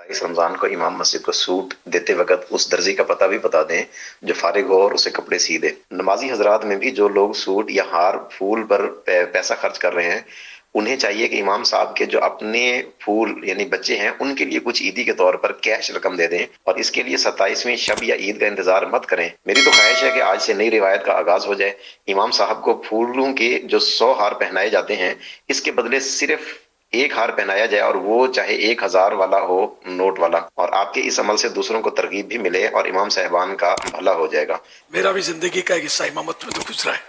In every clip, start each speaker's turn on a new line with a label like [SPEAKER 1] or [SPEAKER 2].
[SPEAKER 1] اس رمضان کو امام مسجد کو سوٹ دیتے وقت اس درزی کا پتہ بھی بتا دیں جو فارغ ہو اور اسے کپڑے سی دے۔ نمازی حضرات میں بھی جو لوگ سوٹ یا ہار پھول پر پیسہ خرچ کر رہے ہیں، انہیں چاہیے کہ امام صاحب کے جو اپنے پھول یعنی بچے ہیں ان کے لیے کچھ عیدی کے طور پر کیش رقم دے دیں، اور اس کے لیے 27ویں شب یا عید کا انتظار مت کریں۔ میری تو خواہش ہے کہ آج سے نئی روایت کا آغاز ہو جائے، امام صاحب کو پھولوں کے جو 100 ہار پہنائے جاتے ہیں اس کے بدلے صرف ایک ہار پہنایا جائے، اور وہ چاہے 1000 والا ہو، نوٹ والا، اور آپ کے اس عمل سے دوسروں کو ترغیب بھی ملے اور امام صاحبان کا بھلا ہو جائے گا۔
[SPEAKER 2] میرا بھی زندگی کا ایک حصہ امامت میں تو گزرا ہے،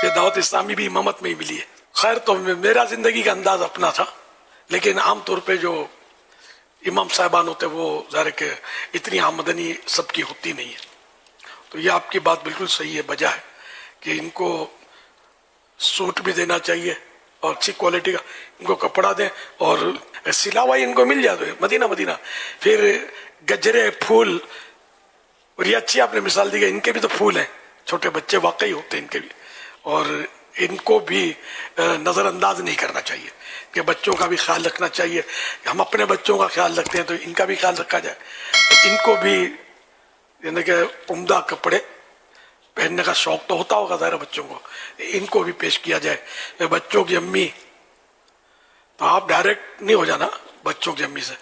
[SPEAKER 2] یہ دعوت اسلامی بھی امامت میں ہی ملی ہے۔ خیر تو میرا زندگی کا انداز اپنا تھا، لیکن عام طور پہ جو امام صاحبان ہوتے وہ ظاہر کہ اتنی آمدنی سب کی ہوتی نہیں ہے، تو یہ آپ کی بات بالکل صحیح ہے، بجا ہے کہ ان کو سوٹ بھی دینا چاہیے اور اچھی کوالٹی کا ان کو کپڑا دیں، اور سلا ہوا ان کو مل جائے تو مدینہ پھر گجرے پھول، اور یہ اچھی آپ نے مثال دی کہ ان کے بھی تو پھول ہیں، چھوٹے بچے واقعی ہوتے ہیں ان کے بھی، اور ان کو بھی نظر انداز نہیں کرنا چاہیے کہ بچوں کا بھی خیال رکھنا چاہیے۔ ہم اپنے بچوں کا خیال رکھتے ہیں تو ان کا بھی خیال رکھا جائے، تو ان کو بھی یعنی کہ عمدہ کپڑے پہننے کا شوق تو ہوتا ہوگا ظاہر بچوں کو، ان کو بھی پیش کیا جائے۔ بچوں کی امی تو آپ ڈائریکٹ نہیں ہو جانا بچوں کی امی سے،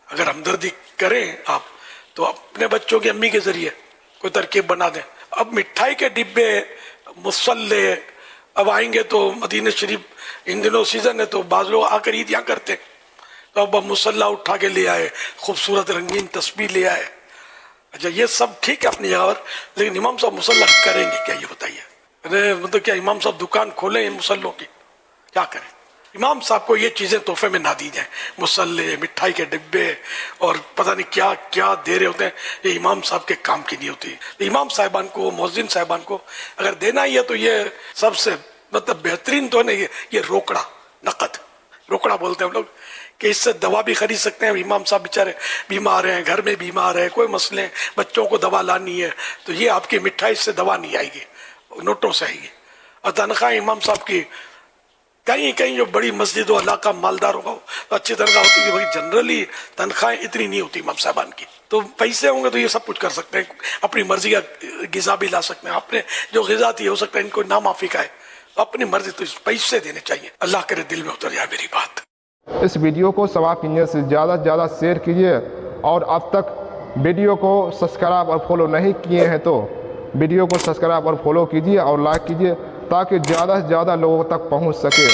[SPEAKER 2] اگر ہمدردی کریں آپ تو اپنے بچوں کی امی کے ذریعے کوئی ترکیب بنا دیں۔ اب مٹھائی کے ڈبے، مسلے، اب آئیں گے تو مدینہ شریف ان دنوں سیزن ہے تو بعض لوگ آ کر عید یہاں کرتے، تو اب مسلح اٹھا کے لے آئے، خوبصورت رنگین تسبیح لے آئے۔ اچھا یہ سب ٹھیک ہے اپنی جگہ پر، لیکن امام صاحب مسلح کریں گے کیا یہ بتائیے؟ مطلب کیا امام صاحب دکان کھولیں مسلوں کی؟ کیا کریں؟ امام صاحب کو یہ چیزیں تحفے میں نہ دی جائیں، مسلے، مٹھائی کے ڈبے اور پتہ نہیں کیا کیا دے رہے ہوتے ہیں، یہ امام صاحب کے کام کی نہیں ہوتی۔ امام صاحبان کو، مؤذن صاحبان کو اگر دینا ہی ہے تو یہ سب سے مطلب بہترین تو نہیں، یہ روکڑا، نقد روکڑا بولتے ہیں ہم لوگ، کہ اس سے دوا بھی خرید سکتے ہیں۔ امام صاحب بیچارے بیمار ہیں، گھر میں بیمار ہے، کوئی مسئلے، بچوں کو دوا لانی ہے، تو یہ آپ کی مٹھائی سے دوا نہیں آئے گی، نوٹوں سے آئے گی۔ اور تنخواہ امام صاحب کی کہیں جو بڑی مسجد و علاقہ مالدار ہوگا تو اچھی تنخواہ ہوتی ہے، بھائی جنرلی تنخواہیں اتنی نہیں ہوتی امام صاحبان کی، تو پیسے ہوں گے تو یہ سب کچھ کر سکتے ہیں، اپنی مرضی کا غذا بھی لا سکتے ہیں، اپنے جو غذا تھی ہو سکتا ہے ان کو نامعافی کا ہے، اپنی مرضی تو پیسے دینے چاہیے۔ اللہ کرے دل میں اتر جائے میری بات۔
[SPEAKER 3] اس ویڈیو کو ثواب کیجیے، سے زیادہ شیئر کیجیے، اور اب تک ویڈیو کو سبسکرائب اور فالو نہیں کیے ہیں تو ویڈیو کو سبسکرائب اور فالو کیجیے اور لائک کیجیے تاکہ زیادہ سے زیادہ لوگوں تک پہنچ سکے۔